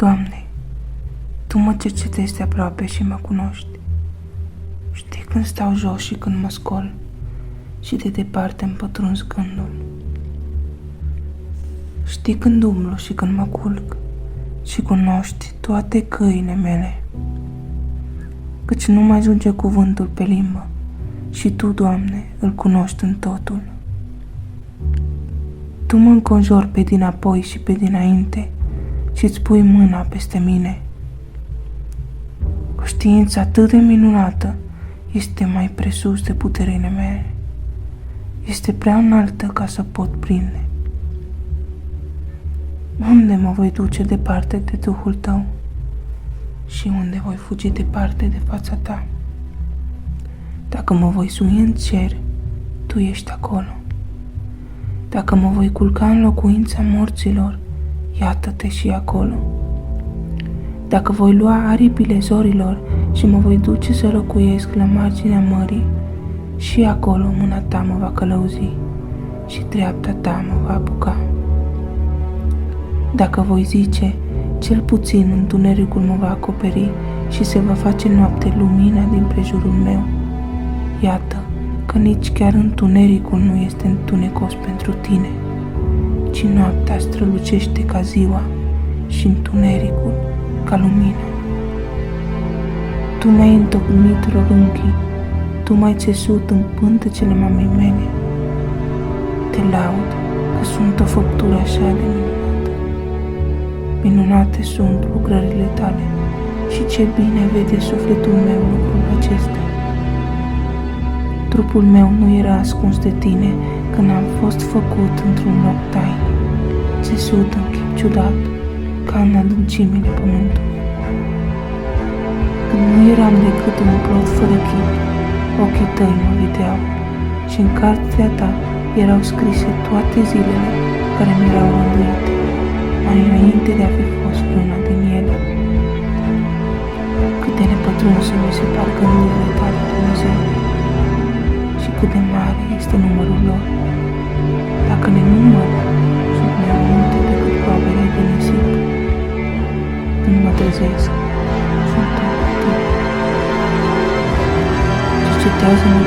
Doamne, Tu mă cercetezi de aproape și mă cunoști. Știi când stau jos și când mă scol și de departe îmi pătrunzi gândul. Știi când umblu și când mă culc și cunoști toate căile mele. Căci nu mai ajunge cuvântul pe limbă și Tu, Doamne, îl cunoști în totul. Tu mă înconjori pe dinapoi și pe dinainte și-ți pui mâna peste mine. O știință atât de minunată este mai presus de puterile mele. Este prea înaltă ca să pot prinde. Unde mă voi duce departe de Duhul Tău și unde voi fugi departe de fața Ta? Dacă mă voi sui în cer, Tu ești acolo. Dacă mă voi culca în locuința morților, iată-te și acolo. Dacă voi lua aripile zorilor și mă voi duce să locuiesc la marginea mării, și acolo mâna Ta mă va călăuzi și dreapta Ta mă va apuca. Dacă voi zice, cel puțin întunericul mă va acoperi și se va face noapte lumina din prejurul meu, iată că nici chiar întunericul nu este întunecos pentru Tine, ci noaptea strălucește ca ziua și întunericul ca lumina. Tu mi-ai întocmit rorunchii, Tu m-ai țesut în pântecele mamei mele. Te laud că sunt o făptură așa de minunată. Minunate sunt lucrările Tale și ce bine vede sufletul meu lucrul acesta. Trupul meu nu era ascuns de Tine când am fost făcut într-un loc tainic, țesut în chip ciudat, ca în adâncimile pământului. Când nu eram decât un plod fără chip, ochii Tăi mă vedeau și în cartea Ta erau scrise toate zilele care mi erau rânduite, mai înainte de a fi fost vreuna din ele. Cât de nepătrunse mi se par gândurile Tale, Dumnezeu, și cât de mare este numărul lor. Dacă le număr, sunt mai multe decât probele de nisip. Când mă trezesc, sunt tot Tine. Cercetează-mă,